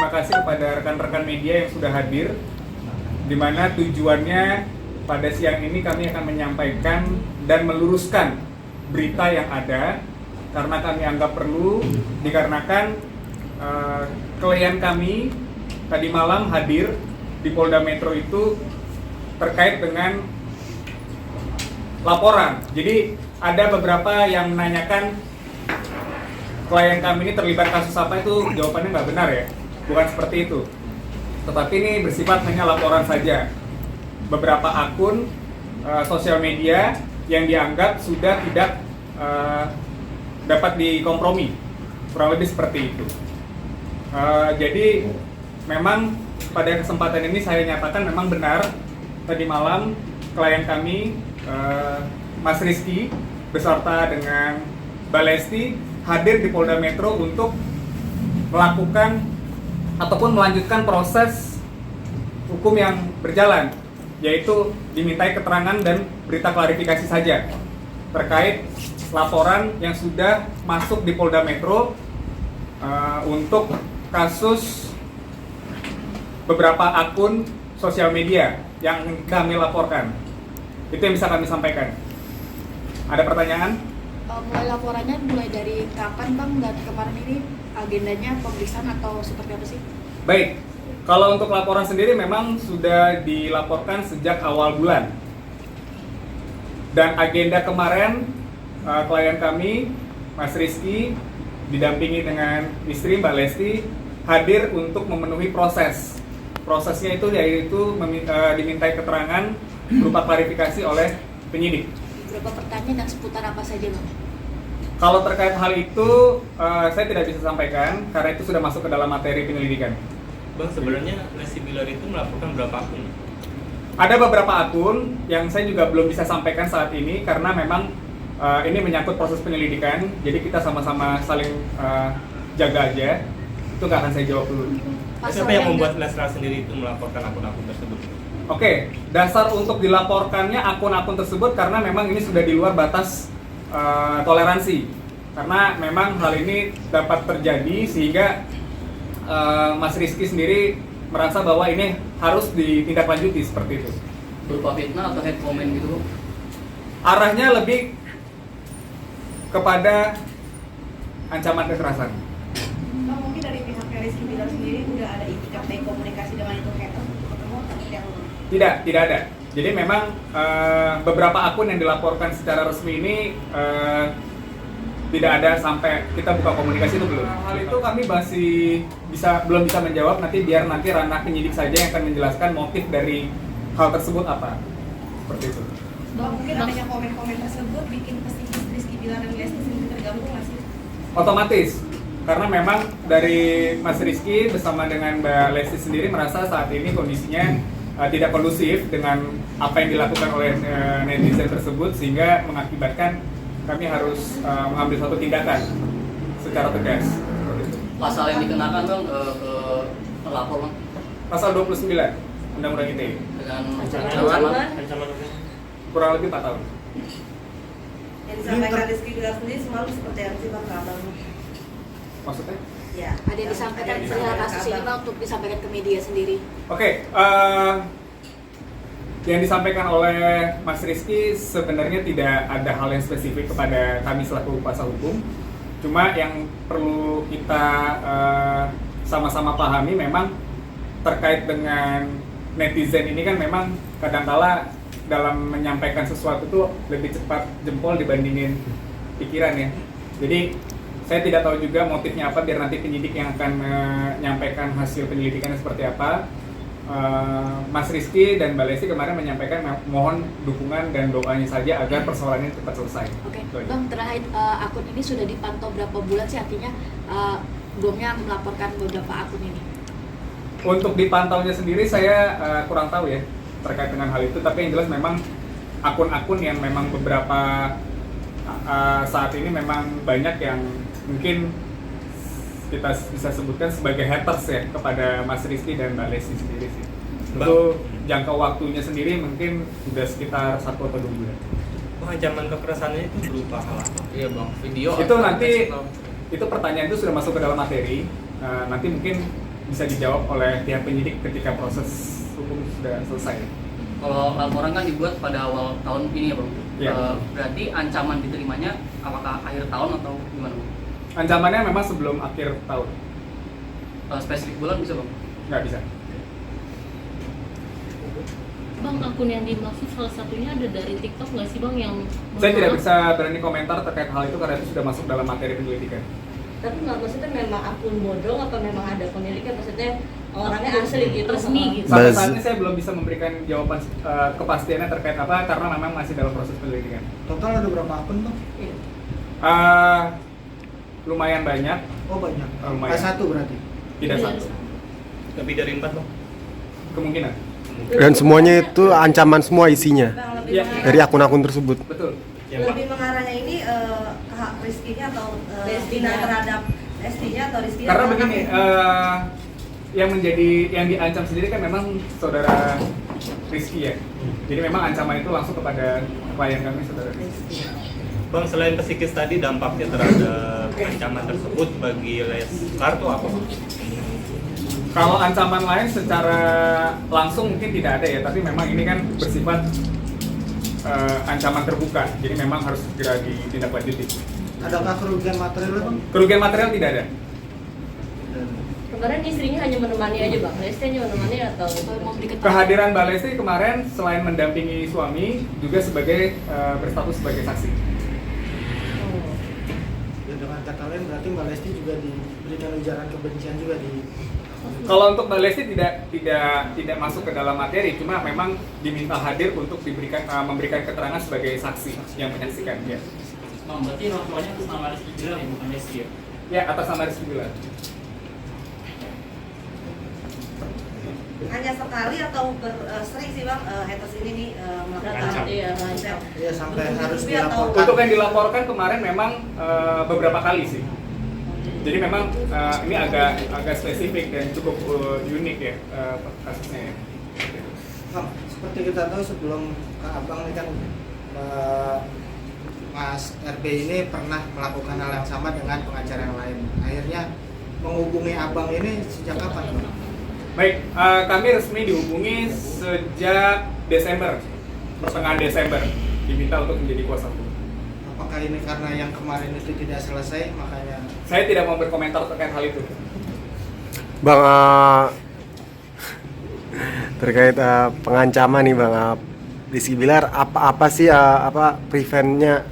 terima kasih kepada rekan-rekan media yang sudah hadir, di mana tujuannya pada siang ini kami akan menyampaikan dan meluruskan berita yang ada, karena kami anggap perlu, dikarenakan klien kami tadi malam hadir di Polda Metro itu terkait dengan laporan. Jadi ada beberapa yang menanyakan klien kami ini terlibat kasus apa, itu jawabannya nggak benar ya, bukan seperti itu. Tetapi ini bersifat hanya laporan saja. Beberapa akun sosial media yang dianggap sudah tidak dapat dikompromi, kurang lebih seperti itu. Jadi memang pada kesempatan ini saya nyatakan memang benar tadi malam klien kami Mas Rizky beserta dengan Mbak Lesti hadir di Polda Metro untuk melakukan ataupun melanjutkan proses hukum yang berjalan, yaitu dimintai keterangan dan berita klarifikasi saja terkait laporan yang sudah masuk di Polda Metro untuk kasus beberapa akun sosial media yang kami laporkan. Itu yang bisa kami sampaikan. Ada pertanyaan? Mulai laporannya mulai dari kapan Bang, dan kemarin ini agendanya pemeriksaan atau seperti apa sih? Baik, kalau untuk laporan sendiri memang sudah dilaporkan sejak awal bulan. Dan agenda kemarin klien kami, Mas Rizky, didampingi dengan istri Mbak Lesti, hadir untuk memenuhi proses. Prosesnya itu yaitu dimintai keterangan berupa klarifikasi oleh penyidik. Beberapa pertanyaan dan seputar apa saja Bang? Kalau terkait hal itu, saya tidak bisa sampaikan karena itu sudah masuk ke dalam materi penyelidikan. Bang, sebenarnya Lesti Bilar itu melaporkan berapa akun? Ada beberapa akun yang saya juga belum bisa sampaikan saat ini karena memang ini menyangkut proses penyelidikan, jadi kita sama-sama saling jaga aja. Itu nggak akan saya jawab dulu. Siapa yang membuat Lesti sendiri itu melaporkan akun-akun tersebut? Oke, dasar untuk dilaporkannya akun-akun tersebut karena memang ini sudah di luar batas toleransi. Karena memang hal ini dapat terjadi sehingga Mas Rizky sendiri merasa bahwa ini harus ditindaklanjuti seperti itu. Berupa fitnah atau hate comment gitu? Arahnya lebih kepada ancaman kekerasan. Bang, mungkin dari pihak Rizky Bilar sendiri udah ada itikad baik komunikasi dengan itu hater ketemu atau tidak? Tidak ada. Jadi memang beberapa akun yang dilaporkan secara resmi ini tidak ada sampai kita buka komunikasi itu belum. Hal itu kami masih belum bisa menjawab, nanti biar nanti ranah penyidik saja yang akan menjelaskan motif dari hal tersebut apa. Seperti itu. Bang, mungkin adanya komen-komen tersebut bikin pesimis Rizky Bilar dan Lesti sendiri tergabung nggak sih? Otomatis, karena memang dari Mas Rizky bersama dengan Mbak Lesti sendiri merasa saat ini kondisinya tidak kondusif dengan apa yang dilakukan oleh netizen tersebut, sehingga mengakibatkan kami harus mengambil suatu tindakan secara tegas. Pasal yang dikenakan Bang ke pelapor Bang? Pasal 29 Undang-Undang ITE Dengan Ancaman kurang lebih 4 tahun. Yang disampaikan Rizky Bilar sendiri semalam seperti apa sih Bang ke abang? Maksudnya? Ya. Ada yang disampaikan perihal kasus ini Bang untuk disampaikan ke media sendiri? Oke, yang disampaikan oleh Mas Rizky sebenarnya tidak ada hal yang spesifik kepada kami selaku kuasa hukum. Cuma yang perlu kita sama-sama pahami memang terkait dengan netizen ini kan memang kadangkala dalam menyampaikan sesuatu itu lebih cepat jempol dibandingin pikiran ya. Jadi saya tidak tahu juga motifnya apa, biar nanti penyidik yang akan menyampaikan hasil penyelidikannya seperti apa. Mas Rizky dan Mbak Lesti kemarin menyampaikan mohon dukungan dan doanya saja agar persoalannya cepat selesai. Oke, Bang, terakhir akun ini sudah dipantau berapa bulan sih, artinya belumnya melaporkan beberapa akun ini? Untuk dipantaunya sendiri saya kurang tahu ya terkait dengan hal itu, tapi yang jelas memang akun-akun yang memang beberapa saat ini memang banyak yang mungkin kita bisa sebutkan sebagai haters ya kepada Mas Rizky dan Mbak Lesti sendiri sih. Itu jangka waktunya sendiri mungkin sudah sekitar 1 atau 2 bulan. Ancaman kekerasannya itu berupa hal apa? Iya Bang, video Itu nanti itu pertanyaan itu sudah masuk ke dalam materi. Nanti mungkin bisa dijawab oleh pihak penyidik ketika proses hukum sudah selesai. Kalau laporan kan dibuat pada awal tahun ini ya Bang. Iya. Berarti ancaman diterimanya apakah akhir tahun atau gimana Bang? Ancamannya memang sebelum akhir tahun, Spesifik bulan bisa Bang? nggak bisa. Bang, akun yang dimaksud salah satunya ada dari TikTok nggak sih Bang yang Saya tidak bisa berani komentar terkait hal itu karena itu sudah masuk dalam materi penyelidikan. Tapi nggak maksudnya memang akun bodong atau memang ada pemilikan, maksudnya orangnya Akun asli gitu resmi gitu. Sampai saat ini saya belum bisa memberikan jawaban kepastiannya terkait apa karena memang masih dalam proses penyelidikan. Total ada berapa akun bang? Iya. Lumayan banyak, Oh banyak. Lumayan. Satu berarti. tidak satu. Lebih dari 4 Bang. Kemungkinan. Dan semuanya itu ancaman semua isinya Bang, lebih Iya. mengarah- dari akun-akun tersebut. Betul. Yang lebih mengarahnya ini ke hak Rizky-nya atau Lestinya. Dina terhadap Lestinya atau Rizky? Karena begini, yang diancam sendiri kan memang saudara Rizky ya. Jadi memang ancaman itu langsung kepada klien kami, saudara Rizky. Bang, selain psikis tadi dampaknya terhadap ancaman tersebut bagi Leskar tuh apa Bang? Kalau ancaman lain secara langsung mungkin tidak ada ya, tapi memang ini kan bersifat ancaman terbuka, jadi memang harus segera ditindaklanjuti. Adakah kerugian material bang? Kerugian material tidak ada. Kemarin istrinya hanya menemani aja Bang, Lesti hanya menemani atau memberikan Kehadiran Mbak Lesti kemarin selain mendampingi suami juga sebagai berstatus sebagai saksi. Ya, dengan kata lain berarti Mbak Lesti juga diberikan ujaran kebencian juga di. Kalau untuk Mbak Lesti tidak masuk ke dalam materi, cuma memang diminta hadir untuk memberikan keterangan sebagai saksi yang menyaksikan ya. Bang, berarti orang tuanya atas nama Rizky Bilar ya, bukan Lesti ya? Ya, atas nama Rizky Bilar. Hanya sekali atau sering sih Bang haters ini nih melakukan Ngancam. iya ngancam. Ya sampai Bertubi-tubi harus atau- dilaporkan. Untuk yang dilaporkan kemarin memang beberapa kali sih. Jadi memang ini agak spesifik dan cukup unik ya kasusnya ya. Bang, seperti kita tahu sebelum Kak Abang ini kan Mas RB ini pernah melakukan hal yang sama dengan pengacara yang lain. Akhirnya menghubungi Abang ini sejak kapan Bang? Baik, kami resmi dihubungi sejak Desember, pertengahan Desember, diminta untuk menjadi kuasa hukum. Apakah ini karena yang kemarin itu tidak selesai makanya? Saya tidak mau berkomentar terkait hal itu. Bang, terkait pengancaman nih Bang, Rizky Bilar, apa sih preventnya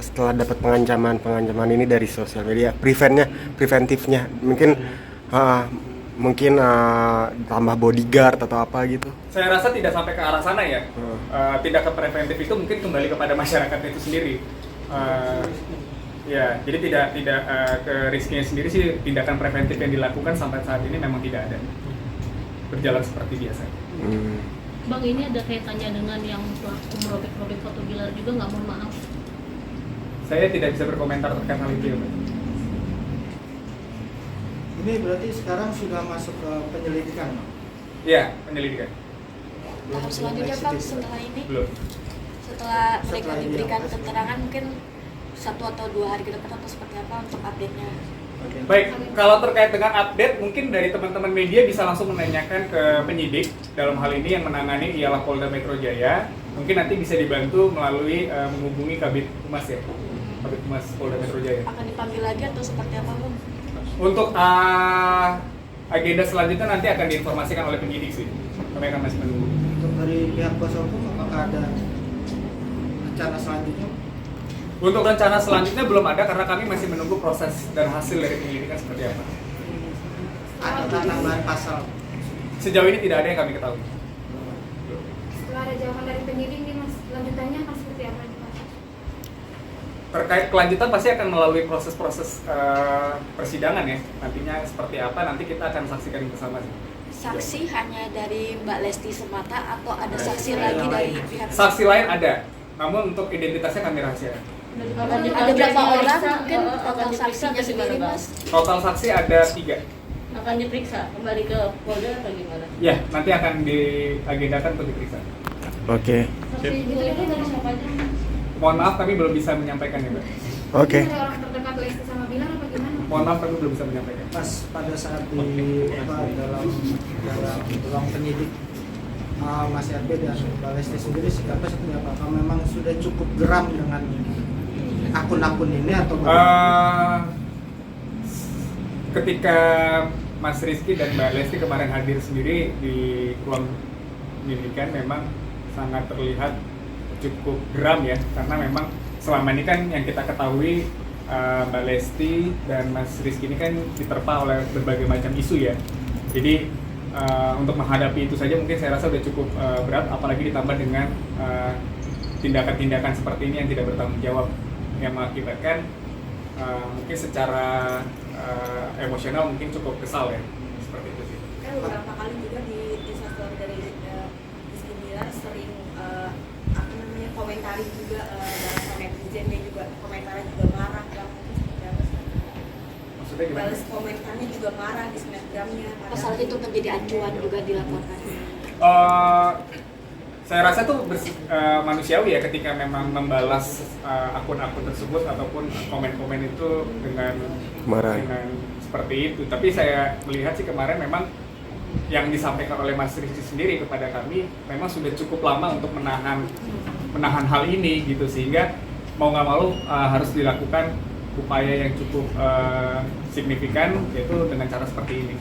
setelah dapat pengancaman ini dari sosial media? Preventifnya mungkin tambah bodyguard atau apa gitu? Saya rasa tidak sampai ke arah sana ya. Tindakan preventif itu mungkin kembali kepada masyarakat itu sendiri. Ya, jadi tidak ke Rizky-nya sendiri sih tindakan preventif yang dilakukan sampai saat ini memang tidak ada. Berjalan seperti biasa. Bang, ini ada kaitannya dengan yang pelaku merobek-robek foto Bilar juga nggak, mohon maaf. Saya tidak bisa berkomentar terkait hal itu ya, Mbak. Ini berarti sekarang sudah masuk ke penyelidikan Bang? Iya, penyelidikan. tahap selanjutnya Bang setelah ini, Belum. setelah mereka Setelah ini diberikan apa? keterangan mungkin 1 atau 2 hari ke depan atau seperti apa untuk update-nya? Baik, kalau terkait dengan update, mungkin dari teman-teman media bisa langsung menanyakan ke penyidik dalam hal ini yang menangani ialah Polda Metro Jaya. Mungkin nanti bisa dibantu melalui menghubungi Kabid Humas ya, Kabid Humas Polda Metro Jaya. Akan dipanggil lagi atau seperti apa Bang? Untuk agenda selanjutnya nanti akan diinformasikan oleh penyidik sih. Kami akan masih menunggu. Untuk dari pihak kuasa hukum apakah ada rencana selanjutnya? Untuk rencana selanjutnya belum ada karena kami masih menunggu proses dan hasil dari penyelidikan seperti apa. Ada tambahan pasal? Sejauh ini tidak ada yang kami ketahui. Setelah ada jawaban dari penyidik nih Mas, lanjutannya akan seperti apa nih Mas? Terkait kelanjutan pasti akan melalui proses-proses persidangan ya. Nantinya seperti apa nanti kita akan saksikan bersama. Saksi hanya dari Mbak Lesti semata atau ada saksi lagi dari pihak? Saksi lain ada, namun untuk identitasnya kami rahasiakan. Ada berapa orang mungkin akan total diperiksa saksinya atau sendiri gimana, Bang? Mas? Total saksi ada 3. Akan diperiksa kembali ke Polda atau gimana? Ya, nanti akan diagendakan untuk diperiksa. Oke. Saksi gitu itu dari siapa aja? Mohon maaf kami belum bisa menyampaikan ya, Mbak. Oke. Ini dari orang terdekat Lesti sama Bilar apa gimana? mohon maaf kami belum bisa menyampaikan. Pas pada saat di dalam ruang penyidik Mas RB dan Mbak Lesti sendiri sikapnya seperti apa? Apakah memang sudah cukup geram dengan akun-akun ini atau Ketika Mas Rizky dan Mbak Lesti kemarin hadir sendiri di ruang penyidikan memang sangat terlihat cukup geram ya, karena memang selama ini kan yang kita ketahui Mbak Lesti dan Mas Rizky ini kan diterpa oleh berbagai macam isu ya. Jadi untuk menghadapi itu saja mungkin saya rasa udah cukup berat, apalagi ditambah dengan tindakan-tindakan seperti ini yang tidak bertanggung jawab, yang mengakibatkan mungkin secara emosional mungkin cukup kesal ya, seperti itu sih. Kan beberapa kali juga di sosial dari Rizky Bilar sering komentari juga dalam netizennya juga komentarnya juga marah, yang mungkin seperti apa sih? Maksudnya gimana? Balas komentarnya juga marah di snapgramnya. Pasal itu menjadi acuan juga dilaporkan. Saya rasa tuh manusiawi ya ketika memang membalas akun-akun tersebut ataupun komen-komen itu dengan Marah. dengan seperti itu. Tapi saya melihat sih kemarin memang yang disampaikan oleh Mas Rizky sendiri kepada kami memang sudah cukup lama untuk menahan hal ini gitu, sehingga mau nggak mau harus dilakukan upaya yang cukup signifikan, yaitu dengan cara seperti ini.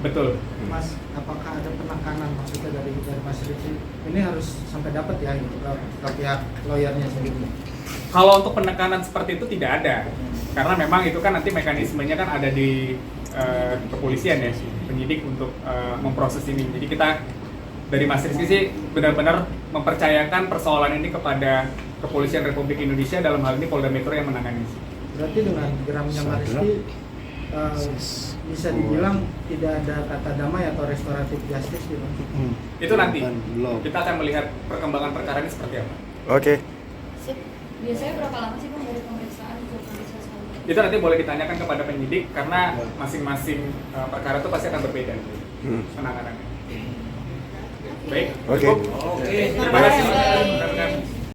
Betul. Mas, apakah ada penekanan maksudnya dari Mas Rizky ini harus sampai dapat ya gitu ke pihak lawyernya sendiri? Kalau untuk penekanan seperti itu tidak ada, karena memang itu kan nanti mekanismenya kan ada di kepolisian ya, penyidik untuk memproses ini. Jadi kita dari Mas Rizky sih benar-benar mempercayakan persoalan ini kepada Kepolisian Republik Indonesia, dalam hal ini Polda Metro yang menangani. Berarti dengan geramnya Mas Rizky bisa dibilang tidak ada kata damai atau restoratif justice gitu. Itu nanti kita akan melihat perkembangan perkara ini seperti apa. Oke. Sip. Biasanya berapa lama sih Bang dari pemeriksaan ke pemeriksaan selanjutnya? Itu nanti boleh ditanyakan kepada penyidik, karena masing-masing perkara itu pasti akan berbeda penanganannya. Baik. Oke. Cukup. Terima kasih.